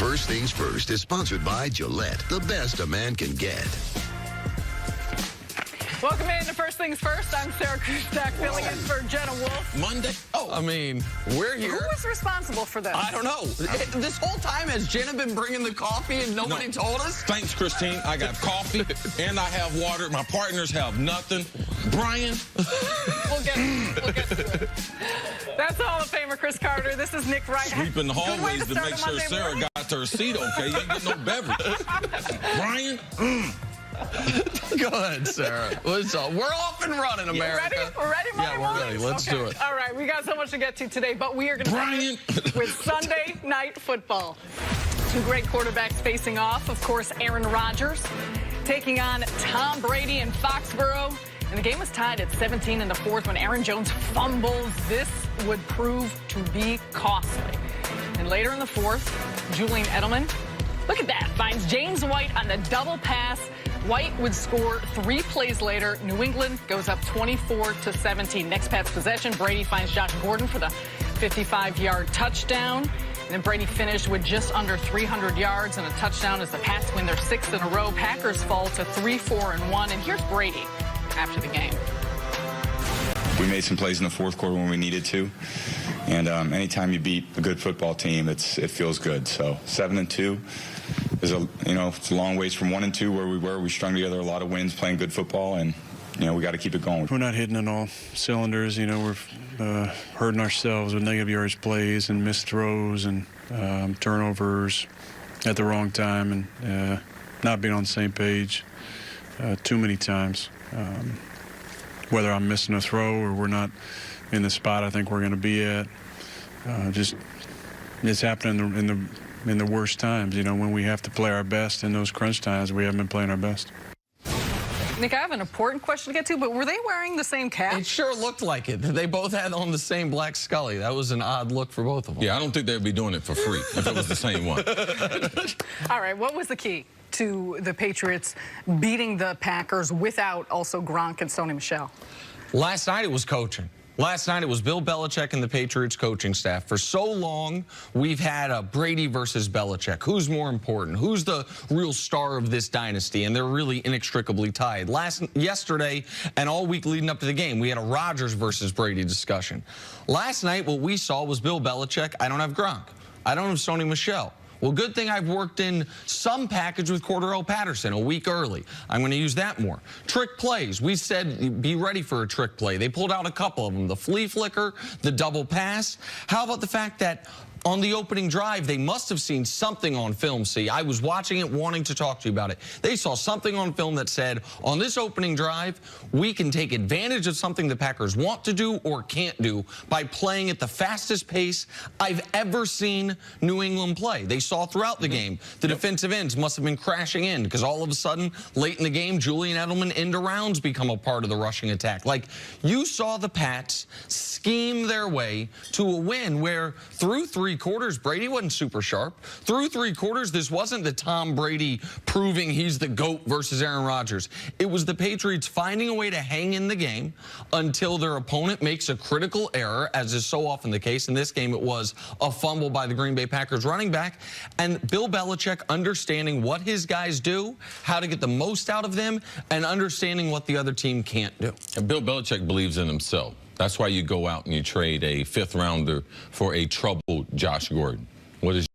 First Things First is sponsored by Gillette, the best a man can get. Welcome in to First Things First. I'm Sarah Kustak, filling in for Jenna Wolf. Monday? Oh, I mean, we're here. Who was responsible for this? I don't know. This whole time, has Jenna been bringing the coffee and nobody told us? Thanks, Christine. I got coffee and I have water. My partners have nothing. Brian? We'll get to it. That's Hall of Famer Chris Carter. This is Nick Wright. Sweeping the hallways to make sure Sarah got to her seat okay. You ain't get no beverage. Brian? Go ahead, Sarah. We're off and running, America. Ready? We're ready, Monday Yeah, we're ready. Let's do it. All right, we got so much to get to today, but we are going to with Sunday Night Football. Two great quarterbacks facing off. Of course, Aaron Rodgers taking on Tom Brady in Foxborough. And the game was tied at 17 in the fourth when Aaron Jones fumbles. This would prove to be costly. And later in the fourth, Julian Edelman, look at that, finds James White on the double pass. White would score 3 plays later. New England goes up 24-17. Next Pats possession, Brady finds Josh Gordon for the 55-yard touchdown. And then Brady finished with just under 300 yards and a touchdown as the Pats win their 6th in a row. Packers fall to 3-4-1. And here's Brady after the game. We made some plays in the fourth quarter when we needed to. And anytime you beat a good football team, it feels good. So 7-2 is it's a long ways from 1-2 where we were. We strung together a lot of wins playing good football, and we got to keep it going. We're not hitting on all cylinders. We're hurting ourselves with negative yardage plays and missed throws and turnovers at the wrong time and not being on the same page too many times. Whether I'm missing a throw or we're not in the spot I think we're going to be at, it's happening in the worst times. When we have to play our best in those crunch times, we haven't been playing our best. Nick, I have an important question to get to, but were they wearing the same cap? It sure looked like it. They both had on the same black Scully. That was an odd look for both of them. Yeah, I don't think they'd be doing it for free if it was the same one. All right, what was the key to the Patriots beating the Packers without also Gronk and Sony Michel? Last night it was coaching. Last night it was Bill Belichick and the Patriots coaching staff. For so long, we've had a Brady versus Belichick. Who's more important? Who's the real star of this dynasty? And they're really inextricably tied. Yesterday and all week leading up to the game, we had a Rodgers versus Brady discussion. Last night, what we saw was Bill Belichick. I don't have Gronk. I don't have Sony Michel. Well, good thing I've worked in some package with Cordarrelle Patterson a week early. I'm going to use that more. Trick plays. We said be ready for a trick play. They pulled out a couple of them. The flea flicker, the double pass. How about the fact that on the opening drive, they must have seen something on film. See, I was watching it, wanting to talk to you about it. They saw something on film that said, on this opening drive, we can take advantage of something the Packers want to do or can't do by playing at the fastest pace I've ever seen New England play. They saw throughout the game the defensive ends must have been crashing in because all of a sudden, late in the game, Julian Edelman end arounds become a part of the rushing attack. Like, you saw the Pats scheme their way to a win where through 3 quarters, Brady wasn't super sharp. Through 3 quarters, this wasn't the Tom Brady proving he's the GOAT versus Aaron Rodgers. It was the Patriots finding a way to hang in the game until their opponent makes a critical error, as is so often the case. In this game, it was a fumble by the Green Bay Packers running back. And Bill Belichick understanding what his guys do, how to get the most out of them, and understanding what the other team can't do. And Bill Belichick believes in himself. That's why you go out and you trade a 5th rounder for a troubled Josh Gordon. What does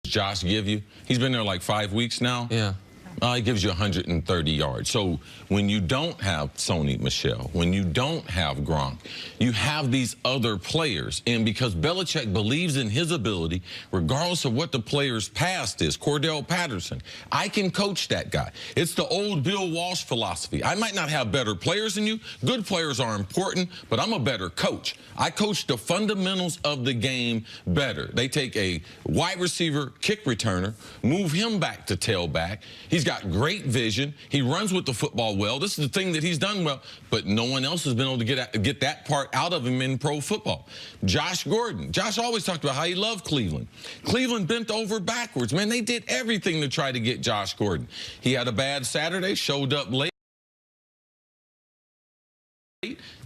Josh give you? He's been there like 5 weeks now. Yeah. He gives you 130 yards. So when you don't have Sony Michel, when you don't have Gronk, you have these other players. And because Belichick believes in his ability, regardless of what the player's past is, Cordarrelle Patterson, I can coach that guy. It's the old Bill Walsh philosophy. I might not have better players than you. Good players are important, but I'm a better coach. I coach the fundamentals of the game better. They take a wide receiver kick returner, move him back to tailback. He's got great vision. He runs with the football well. This is the thing that he's done well, but no one else has been able to get that part out of him in pro football. Josh Gordon. Josh always talked about how he loved Cleveland. Cleveland bent over backwards. Man, they did everything to try to get Josh Gordon. He had a bad Saturday, showed up late.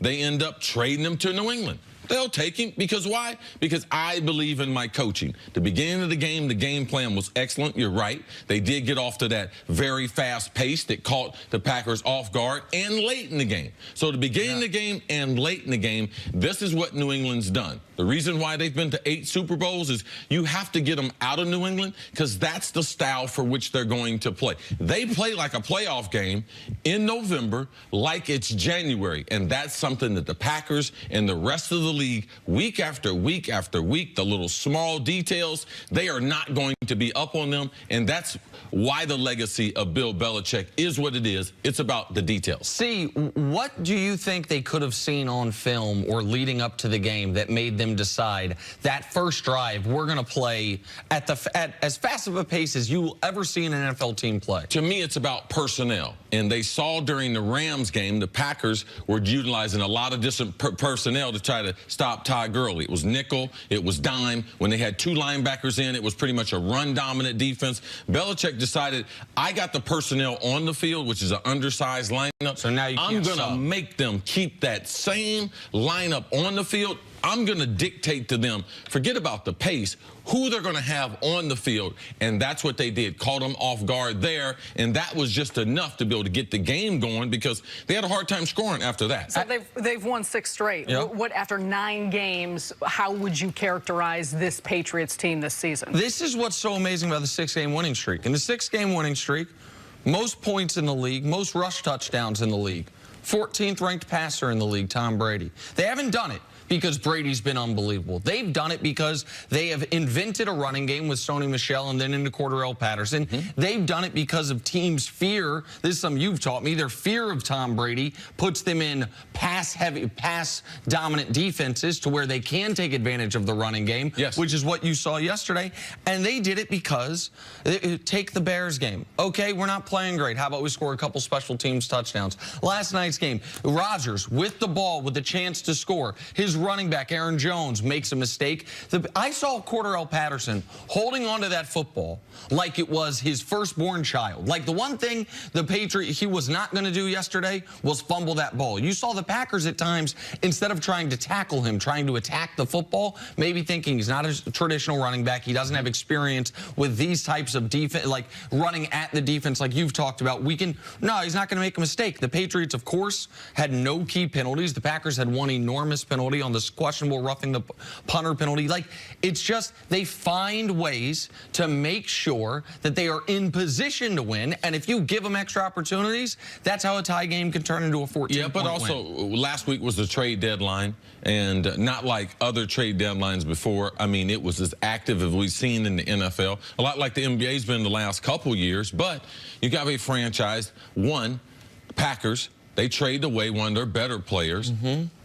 They end up trading him to New England. They'll take him. Because why? Because I believe in my coaching. The beginning of the game plan was excellent. You're right. They did get off to that very fast pace that caught the Packers off guard and late in the game. So the beginning of the game and late in the game, this is what New England's done. The reason why they've been to 8 Super Bowls is you have to get them out of New England because that's the style for which they're going to play. They play like a playoff game in November like it's January, and that's something that the Packers and the rest of the league, week after week after week, the little small details, they are not going to be up on them, and that's why the legacy of Bill Belichick is what it is. It's about the details. See, what do you think they could have seen on film or leading up to the game that made them decide that first drive we're going to play at as fast of a pace as you will ever see an NFL team play? To me, it's about personnel. And they saw during the Rams game, the Packers were utilizing a lot of different personnel to try to stop Todd Gurley. It was nickel, it was dime. When they had 2 linebackers in, it was pretty much a run-dominant defense. Belichick decided, I got the personnel on the field, which is an undersized lineup. So now I'm going to make them keep that same lineup on the field. I'm going to dictate to them, forget about the pace, who they're going to have on the field. And that's what they did, caught them off guard there. And that was just enough to be able to get the game going because they had a hard time scoring after that. So they've won 6 straight. Yeah. What, after 9 games, how would you characterize this Patriots team this season? This is what's so amazing about the 6-game winning streak. In the 6-game winning streak, most points in the league, most rush touchdowns in the league, 14th ranked passer in the league, Tom Brady. They haven't done it because Brady's been unbelievable. They've done it because they have invented a running game with Sony Michel and then into Cordarrelle Patterson. They've done it because of teams' fear. This is something you've taught me. Their fear of Tom Brady puts them in pass-heavy, pass-dominant defenses to where they can take advantage of the running game, which is what you saw yesterday. And they did it because, take the Bears game. Okay, we're not playing great. How about we score a couple special teams touchdowns? Last night's game, Rodgers with the ball with the chance to score. His running back, Aaron Jones, makes a mistake. I saw Cordarrelle Patterson holding onto that football like it was his firstborn child. Like the one thing the Patriots, he was not going to do yesterday was fumble that ball. You saw the Packers at times, instead of trying to tackle him, trying to attack the football, maybe thinking he's not a traditional running back. He doesn't have experience with these types of defense, like running at the defense like you've talked about. No, he's not going to make a mistake. The Patriots, of course, had no key penalties. The Packers had one enormous penalty on this questionable roughing the punter penalty. Like, it's just they find ways to make sure that they are in position to win, and if you give them extra opportunities, that's how a tie game can turn into a 14-point win. Yeah, but also last week was the trade deadline, and not like other trade deadlines before. I mean, it was as active as we've seen in the NFL, a lot like the NBA's been the last couple years, but you got a franchise, Packers, they traded away one of their better players,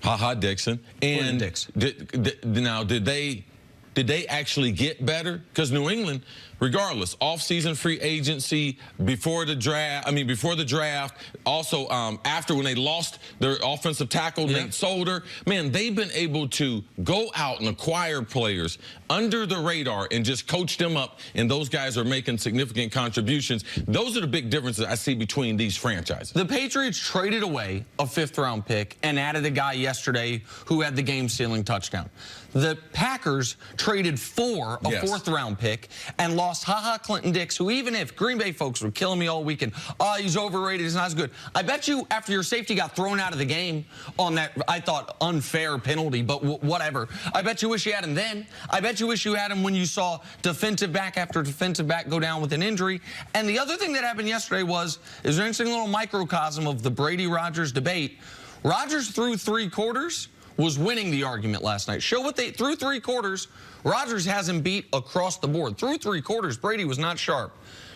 Ha-Ha Dixon. And did they actually get better? Because New England, regardless, off-season free agency, before the draft, also after when they lost their offensive tackle, Nate Solder, man, they've been able to go out and acquire players under the radar and just coach them up, and those guys are making significant contributions. Those are the big differences I see between these franchises. The Patriots traded away a 5th-round pick and added a guy yesterday who had the game-sealing touchdown. The Packers traded for a 4th-round pick and lost Ha-Ha Clinton-Dix, who even if Green Bay folks were killing me all weekend, he's overrated, he's not as good. I bet you after your safety got thrown out of the game on that, I thought, unfair penalty, but whatever. I bet you wish you had him then. I bet you wish you had him when you saw defensive back after defensive back go down with an injury. And the other thing that happened yesterday was an interesting little microcosm of the Brady-Rodgers debate. Rodgers through 3 quarters was winning the argument last night. Through 3 quarters, Rodgers has him beat across the board. Through 3 quarters, Brady was not sharp.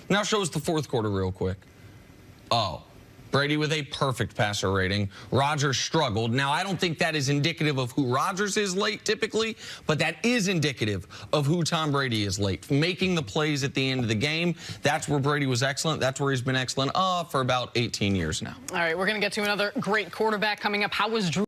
Now show us the 4th quarter real quick. Brady with a perfect passer rating. Rodgers struggled. Now, I don't think that is indicative of who Rodgers is late typically, but that is indicative of who Tom Brady is late. Making the plays at the end of the game, that's where Brady was excellent. That's where he's been excellent for about 18 years now. All right, we're going to get to another great quarterback coming up. How was Drew